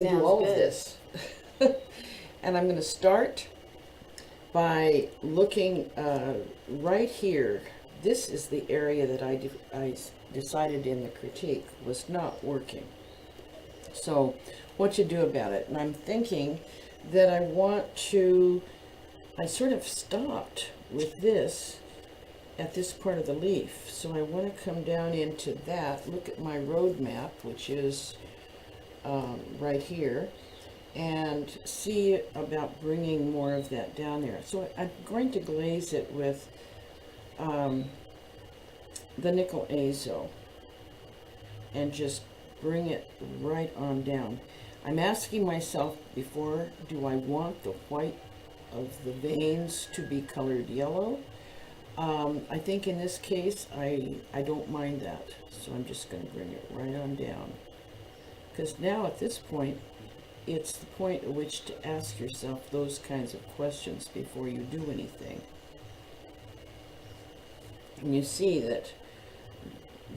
Do all of this. And I'm going to start by looking right here. This is the area that I decided in the critique was not working. So what you do about it? And I'm thinking that I sort of stopped with this at this part of the leaf. So I want to come down into that, look at my road map, which is right here, and see about bringing more of that down there. So I'm going to glaze it with the nickel azo and just bring it right on down. I'm asking myself before, do I want the white of the veins to be colored yellow? I think in this case, I don't mind that. So I'm just going to bring it right on down. Because now at this point, it's the point at which to ask yourself those kinds of questions before you do anything. And you see that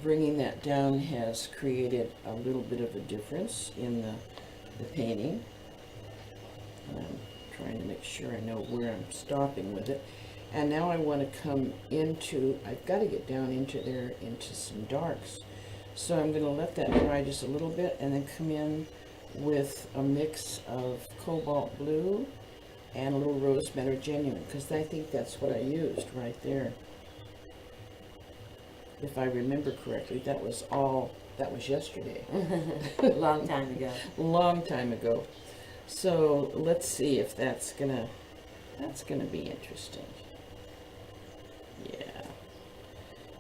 bringing that down has created a little bit of a difference in the painting. And I'm trying to make sure I know where I'm stopping with it. And now I want to come into, I've got to get down into there, into some darks. So I'm going to let that dry just a little bit and then come in with a mix of cobalt blue and a little rose madder genuine, because I think that's what I used right there. If I remember correctly, that was yesterday. Long time ago. Long time ago. So let's see if that's gonna be interesting. Yeah.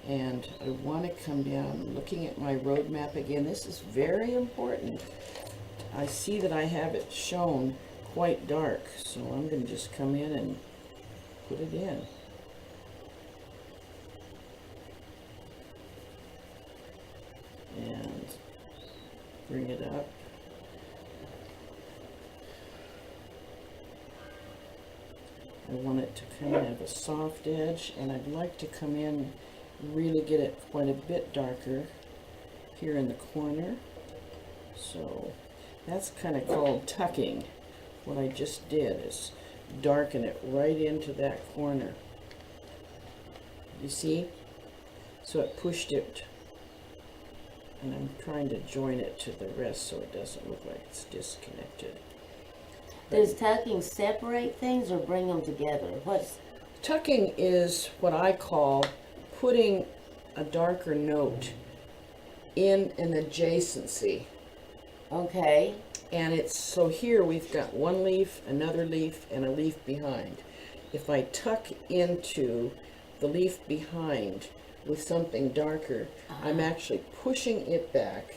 And I want to come down, looking at my road map again. This is very important. I see that I have it shown quite dark, so I'm going to just come in and put it in. And bring it up. I want it to kind of have a soft edge, and I'd like to come in, really get it quite a bit darker here in the corner. So that's kind of called tucking. What I just did is darken it right into that corner. You see? So it pushed it, and I'm trying to join it to the rest so it doesn't look like it's disconnected. Does tucking separate things or bring them together? Tucking is what I call putting a darker note in an adjacency. Okay. And it's, so here we've got one leaf, another leaf, and a leaf behind. If I tuck into the leaf behind with something darker, I'm actually pushing it back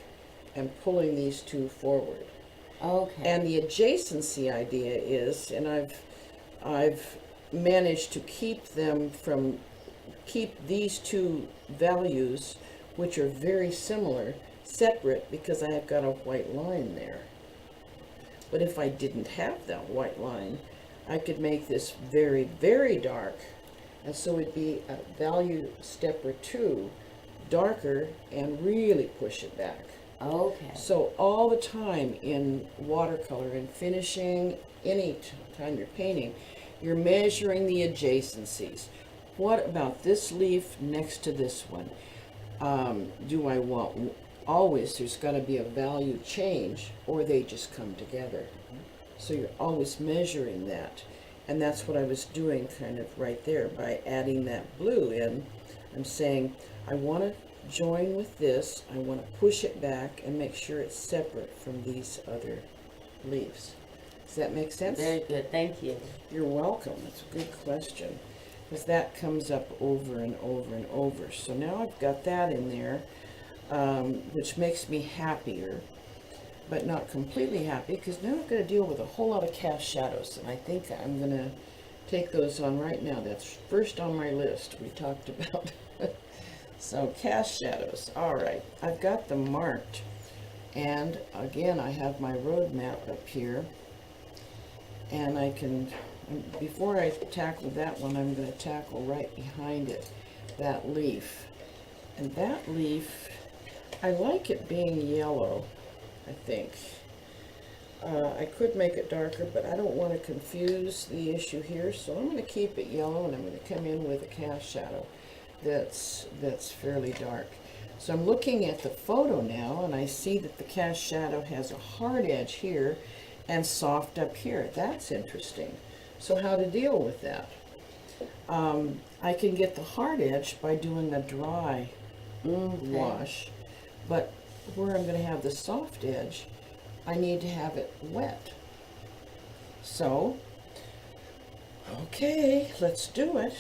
and pulling these two forward. Okay. And the adjacency idea is, and I've managed to keep these two values, which are very similar, separate, because I have got a white line there. But if I didn't have that white line, I could make this very, very dark, and so it'd be a value step or two darker and really push it back. Okay. So all the time in watercolor and finishing, any time you're painting, you're measuring the adjacencies. What about this leaf next to this one? Do I want, always there's got to be a value change, or they just come together. So you're always measuring that. And that's what I was doing kind of right there by adding that blue in. I'm saying I want to join with this, I want to push it back and make sure it's separate from these other leaves. Does that make sense? Very good, thank you. You're welcome. That's a good question, because that comes up over and over and over. So now I've got that in there, which makes me happier, but not completely happy, because now I've got to deal with a whole lot of cast shadows, and I think I'm going to take those on right now. That's first on my list we talked about. So cast shadows. All right, I've got them marked, and again I have my road map up here, and I can, before I tackle that one, I'm going to tackle right behind it, that leaf. And that leaf, I like it being yellow, I think. I could make it darker, but I don't want to confuse the issue here, so I'm going to keep it yellow, and I'm going to come in with a cast shadow that's fairly dark. So I'm looking at the photo now, and I see that the cast shadow has a hard edge here and soft up here. That's interesting. So how to deal with that? I can get the hard edge by doing a dry wash, but where I'm going to have the soft edge, I need to have it wet. So, okay, let's do it.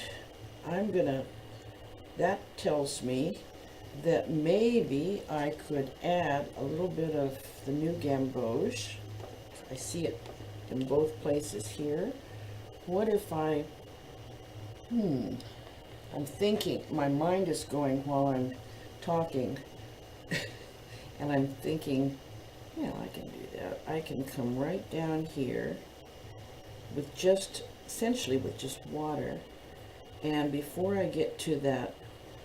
That tells me that maybe I could add a little bit of the new gamboge. I see it in both places here. What if I'm thinking, my mind is going while I'm talking, and I'm thinking, yeah, I can do that. I can come right down here with essentially with just water, and before I get to that,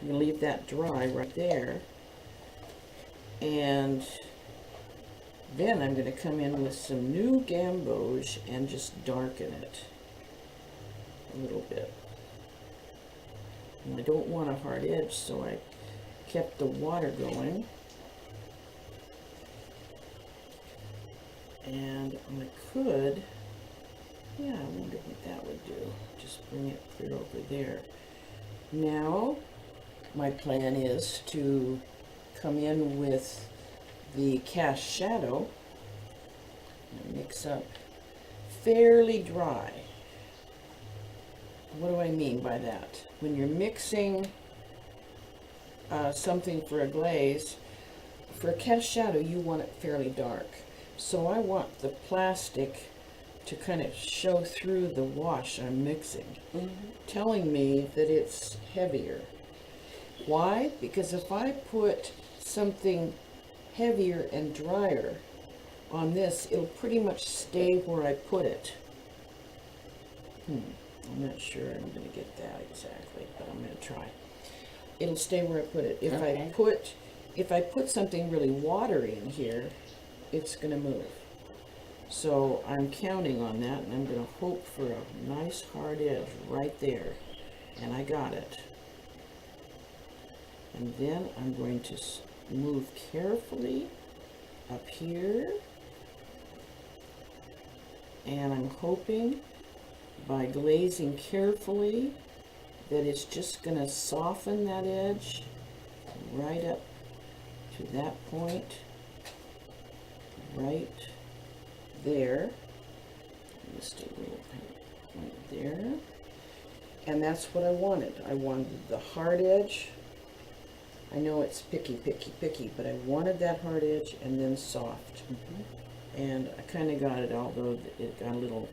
I'm going to leave that dry right there, and then I'm going to come in with some new gamboge and just darken it a little bit. And I don't want a hard edge, so I kept the water going. And I could, yeah, I wonder what that would do. Just bring it clear over there. Now, my plan is to come in with the cast shadow and mix up fairly dry. What do I mean by that? When you're mixing something for a glaze, for a cast shadow, you want it fairly dark. So I want the plastic to kind of show through the wash I'm mixing, telling me that it's heavier. Why? Because if I put something heavier and drier on this, it'll pretty much stay where I put it. I'm not sure I'm going to get that exactly, but I'm going to try. It'll stay where I put it. If I put something really watery in here, it's going to move. So I'm counting on that, and I'm going to hope for a nice hard edge right there. And I got it. And then I'm going to move carefully up here. And I'm hoping by glazing carefully that it's just going to soften that edge right up to that point. Right there, just a little point there, and that's what I wanted. I wanted the hard edge. I know it's picky, but I wanted that hard edge and then soft. And I kind of got it, although it got a little